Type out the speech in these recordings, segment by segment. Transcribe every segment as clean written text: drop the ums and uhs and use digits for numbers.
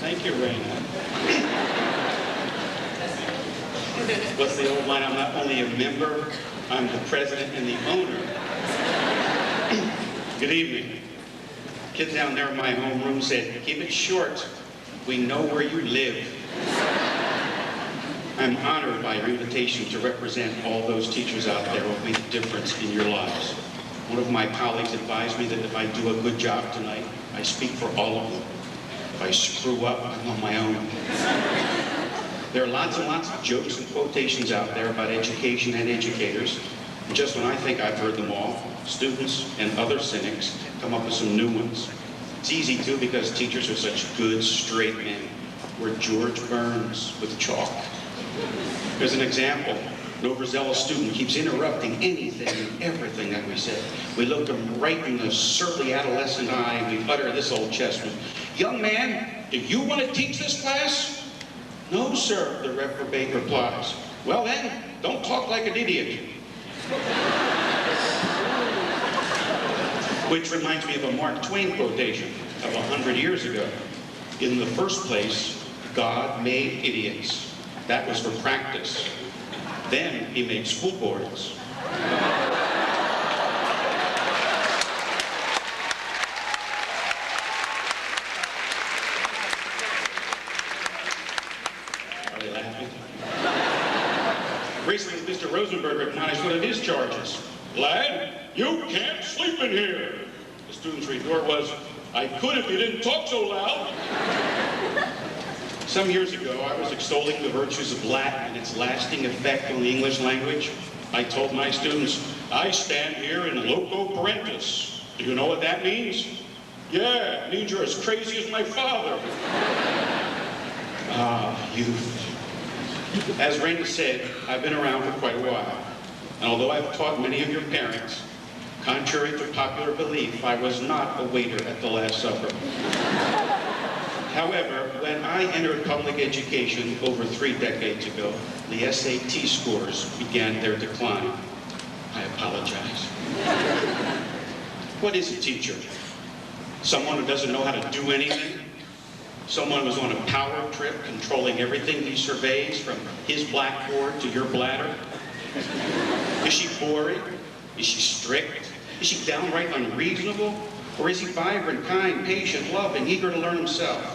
Thank you, Raina. What's the old line? I'm not only a member, I'm the president and the owner. Good evening. Kids down there in my homeroom said, keep it short. We know where you live. I'm honored by your invitation to represent all those teachers out there who will make a difference in your lives. One of my colleagues advised me that if I do a good job tonight, I speak for all of them. If I screw up, I'm on my own. There are lots and lots of jokes and quotations out there about education and educators. And just when I think I've heard them all, students and other cynics come up with some new ones. It's easy too because teachers are such good, straight men. We're George Burns with chalk. There's an example. An overzealous student keeps interrupting anything and everything that we say. We look him right in the surly adolescent eye and we utter this old chestnut. Young man, do you want to teach this class? No, sir, the reprobate replies. Well then, don't talk like an idiot. Which reminds me of a Mark Twain quotation of 100 years ago. In the first place, God made idiots. That was for practice. Then he made school boards. Are they laughing? Recently, Mr. Rosenberg acknowledged one of his charges. Lad, you can't sleep in here. The student's retort was, I could if you didn't talk so loud. Some years ago, I was extolling the virtues of Latin and its lasting effect on the English language. I told my students, I stand here in loco parentis. Do you know what that means? Yeah, it means you're as crazy as my father. Ah, youth. As Raina said, I've been around for quite a while. And although I've taught many of your parents, contrary to popular belief, I was not a waiter at the Last Supper. However, when I entered public education over 3 decades ago, the SAT scores began their decline. I apologize. What is a teacher? Someone who doesn't know how to do anything? Someone who's on a power trip, controlling everything he surveys, from his blackboard to your bladder? Is she boring? Is she strict? Is she downright unreasonable? Or is he vibrant, kind, patient, loving, eager to learn himself?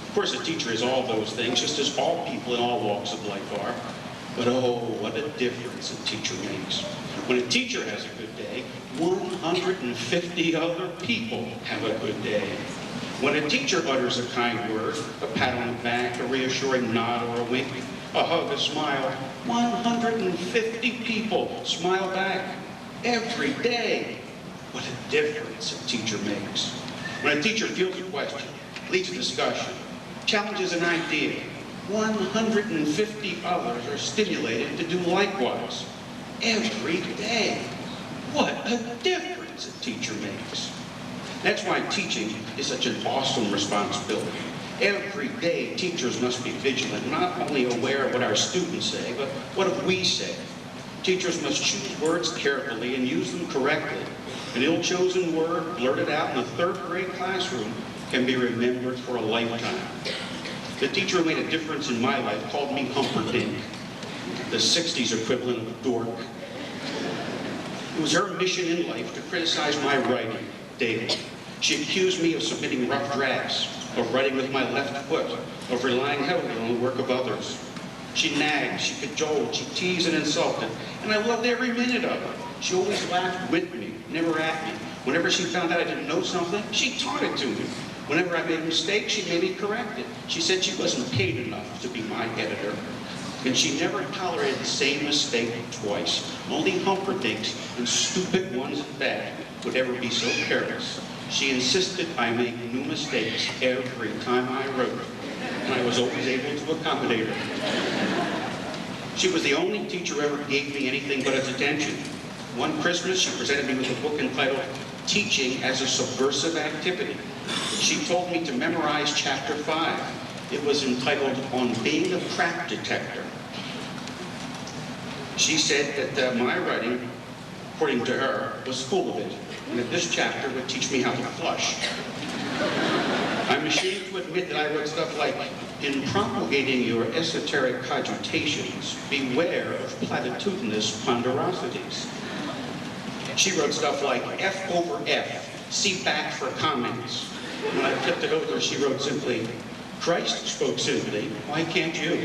Of course, a teacher is all those things, just as all people in all walks of life are. But oh, what a difference a teacher makes. When a teacher has a good day, 150 other people have a good day. When a teacher utters a kind word, a pat on the back, a reassuring nod or a wink, a hug, a smile, 150 people smile back every day. What a difference a teacher makes. When a teacher fields a question, leads a discussion, challenges an idea, 150 others are stimulated to do likewise. Every day. What a difference a teacher makes. That's why teaching is such an awesome responsibility. Every day, teachers must be vigilant, not only aware of what our students say, but what we say. Teachers must choose words carefully and use them correctly. An ill-chosen word blurted out in a 3rd grade classroom can be remembered for a lifetime. The teacher who made a difference in my life called me Humperdinck, the 60s equivalent of dork. It was her mission in life to criticize my writing daily. She accused me of submitting rough drafts, of writing with my left foot, of relying heavily on the work of others. She nagged, she cajoled, she teased and insulted, and I loved every minute of it. She always laughed with me, never at me. Whenever she found out I didn't know something, she taught it to me. Whenever I made a mistake, she made me correct it. She said she wasn't paid enough to be my editor. And she never tolerated the same mistake twice. Only Humperdinks, and stupid ones at that, would ever be so careless. She insisted I make new mistakes every time I wrote, and I was always able to accommodate her. She was the only teacher who ever gave me anything but its attention. One Christmas, she presented me with a book entitled Teaching as a Subversive Activity. She told me to memorize chapter 5. It was entitled On Being a Crap Detector. She said that my writing, according to her, was full of it, and that this chapter would teach me how to flush. I ashamed to admit that I wrote stuff like, in promulgating your esoteric cogitations, beware of platitudinous ponderosities. She wrote stuff like, F over F, see back for comments. When I flipped it over, she wrote simply, Christ spoke simply, why can't you?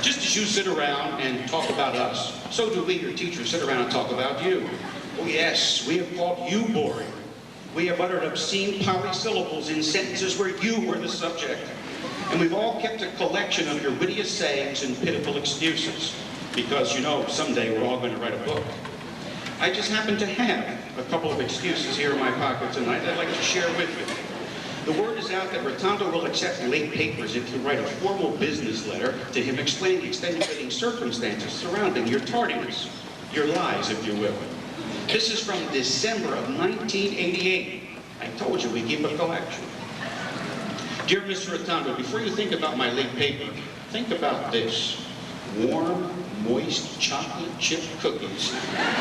Just as you sit around and talk about us, so do we, your teachers, sit around and talk about you. Oh yes, we have called you boring. We have uttered obscene polysyllables in sentences where you were the subject. And we've all kept a collection of your wittiest sayings and pitiful excuses. Because, you know, someday we're all going to write a book. I just happen to have a couple of excuses here in my pocket tonight I'd like to share with you. The word is out that Rotondo will accept late papers if you write a formal business letter to him explaining extenuating circumstances surrounding your tardiness, your lies, if you will. This is from December of 1988. I told you we keep a collection. Dear Mr. Rotondo, before you think about my late paper, think about this. Warm, moist chocolate chip cookies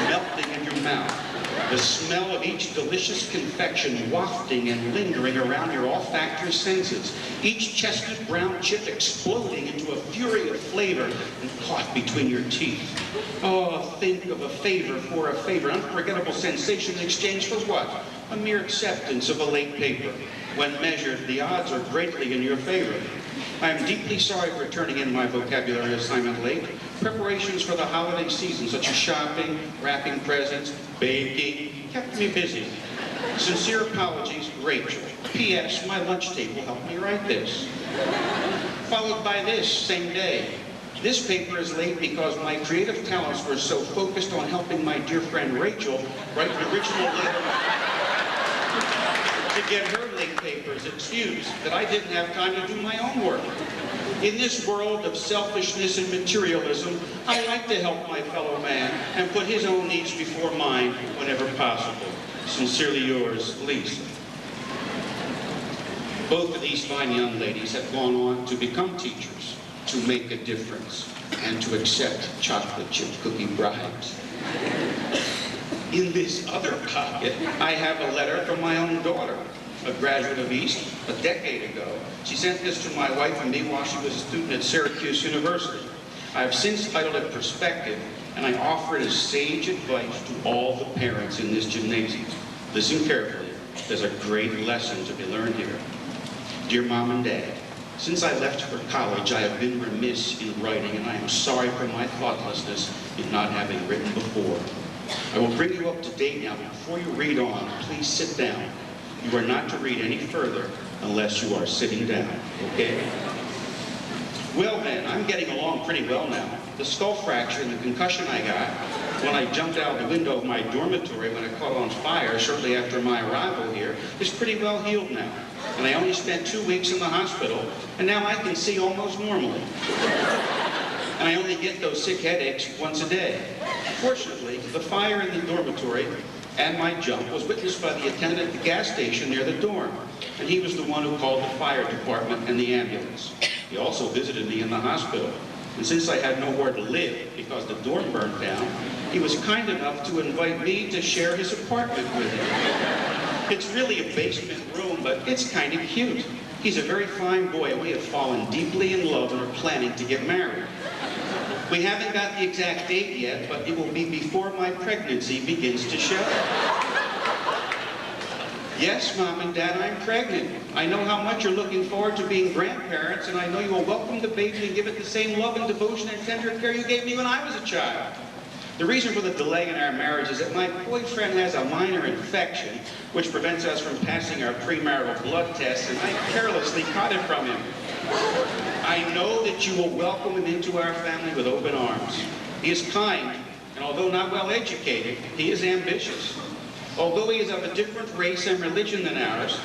melting in your mouth. The smell of each delicious confection wafting and lingering around your olfactory senses. Each chestnut brown chip exploding into a fury of flavor and caught between your teeth. Oh, think of a favor for a favor. Unforgettable sensation in exchange for what? A mere acceptance of a late paper. When measured, the odds are greatly in your favor. I am deeply sorry for turning in my vocabulary assignment late. Preparations for the holiday season, such as shopping, wrapping presents, baking, kept me busy. Sincere apologies, Rachel. P.S. My lunch table helped me write this. Followed by this, same day. This paper is late because my creative talents were so focused on helping my dear friend Rachel write the original letter to get her late papers excused, that I didn't have time to do my own work. In this world of selfishness and materialism, I like to help my fellow man and put his own needs before mine whenever possible. Sincerely yours, Lisa. Both of these fine young ladies have gone on to become teachers, to make a difference, and to accept chocolate chip cookie bribes. In this other pocket, I have a letter from my own daughter, a graduate of East, a decade ago. She sent this to my wife and me while she was a student at Syracuse University. I have since titled it Perspective, and I offer it as sage advice to all the parents in this gymnasium. Listen carefully. There's a great lesson to be learned here. Dear Mom and Dad, since I left for college, I have been remiss in writing, and I am sorry for my thoughtlessness in not having written before. I will bring you up to date now, but before you read on, please sit down. You are not to read any further unless you are sitting down, okay? Well then, I'm getting along pretty well now. The skull fracture and the concussion I got when I jumped out the window of my dormitory when it caught on fire shortly after my arrival here is pretty well healed now. And I only spent 2 weeks in the hospital, and now I can see almost normally. And I only get those sick headaches once a day. Fortunately, the fire in the dormitory and my jump was witnessed by the attendant at the gas station near the dorm, and he was the one who called the fire department and the ambulance. He also visited me in the hospital, and since I had nowhere to live because the dorm burned down, he was kind enough to invite me to share his apartment with him. It's really a basement room, but it's kind of cute. He's a very fine boy, and we have fallen deeply in love and are planning to get married. We haven't got the exact date yet, but it will be before my pregnancy begins to show. Yes, Mom and Dad, I'm pregnant. I know how much you're looking forward to being grandparents, and I know you will welcome the baby and give it the same love and devotion and tender care you gave me when I was a child. The reason for the delay in our marriage is that my boyfriend has a minor infection, which prevents us from passing our premarital blood test, and I carelessly caught it from him. I know that you will welcome him into our family with open arms. He is kind, and although not well educated, he is ambitious. Although he is of a different race and religion than ours,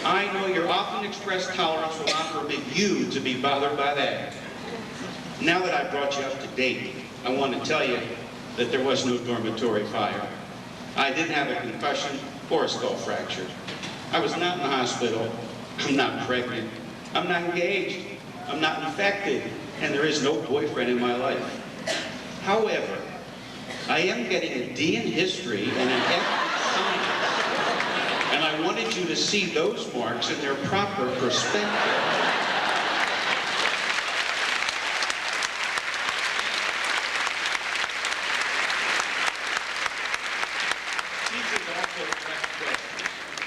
I know your often expressed tolerance will not permit you to be bothered by that. Now that I've brought you up to date, I want to tell you that there was no dormitory fire. I didn't have a concussion or a skull fracture. I was not in the hospital. I'm not pregnant. I'm not engaged. I'm not infected. And there is no boyfriend in my life. However, I am getting a D in history and an F in science. And I want to wanted you to see those marks in their proper perspective.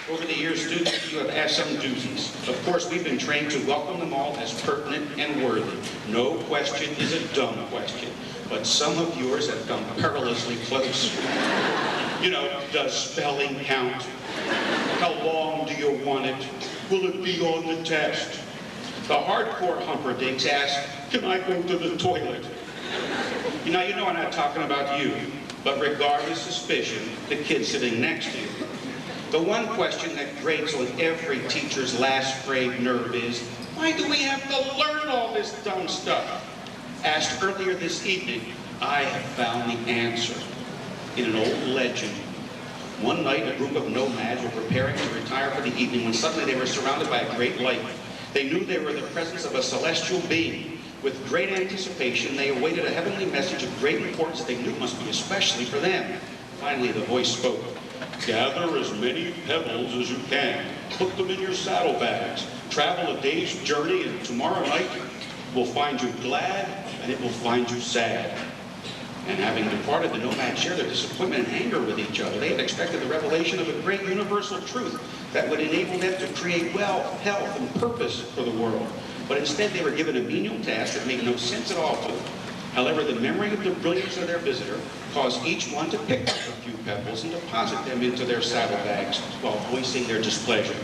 Over the years, students, you have asked some doozies. Of course, we've been trained to welcome them all as pertinent and worthy. No question is a dumb question, but some of yours have come perilously close. You know, does spelling count? How long do you want it? Will it be on the test? The hardcore Humperdinks ask, can I go to the toilet? You know I'm not talking about you, but regardless suspicion, the kid sitting next to you. The one question that grates on every teacher's last frayed nerve is, why do we have to learn all this dumb stuff? Asked earlier this evening, I have found the answer in an old legend. One night, a group of nomads were preparing to retire for the evening when suddenly they were surrounded by a great light. They knew they were in the presence of a celestial being. With great anticipation, they awaited a heavenly message of great importance that they knew must be especially for them. Finally, the voice spoke. Gather as many pebbles as you can. Put them in your saddlebags. Travel a day's journey, and tomorrow night will find you glad, and it will find you sad. And having departed, the nomads shared their disappointment and anger with each other. They had expected the revelation of a great universal truth that would enable them to create wealth, health, and purpose for the world. But instead, they were given a menial task that made no sense at all to them. However, the memory of the brilliance of their visitor caused each one to pick up a few pebbles and deposit them into their saddlebags while voicing their displeasure.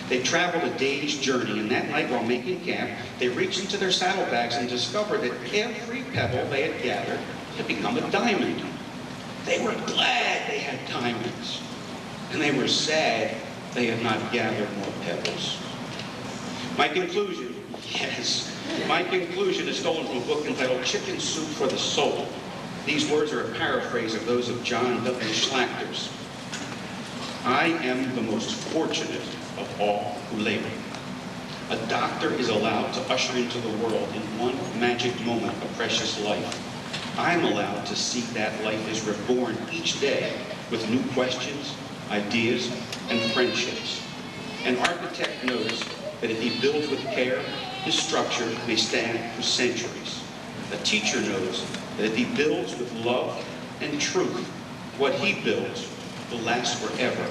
They traveled a day's journey, and that night while making camp, they reached into their saddlebags and discovered that every pebble they had gathered had become a diamond. They were glad they had diamonds, and they were sad they had not gathered more pebbles. My conclusion is stolen from a book entitled Chicken Soup for the Soul. These words are a paraphrase of those of John W. Schlachter's. I am the most fortunate of all who labor. A doctor is allowed to usher into the world in one magic moment a precious life. I'm allowed to see that life is reborn each day with new questions, ideas, and friendships. An architect knows that if he builds with care, his structure may stand for centuries. A teacher knows that if he builds with love and truth, what he builds will last forever.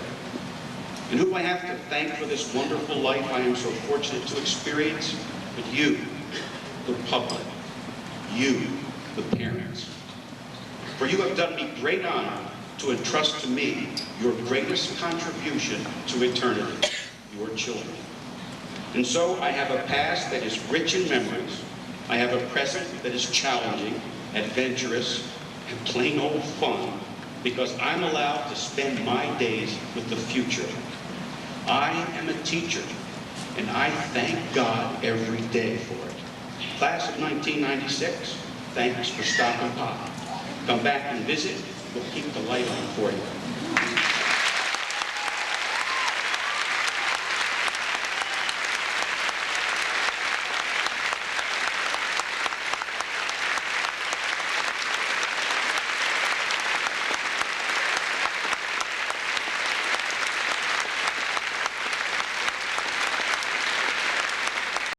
And who do I have to thank for this wonderful life I am so fortunate to experience? But you, the public. You, the parents. For you have done me great honor to entrust to me your greatest contribution to eternity, your children. And so I have a past that is rich in memories. I have a present that is challenging, adventurous, and plain old fun, because I'm allowed to spend my days with the future. I am a teacher, and I thank God every day for it. Class of 1996, thanks for stopping by. Come back and visit. We'll keep the light on for you.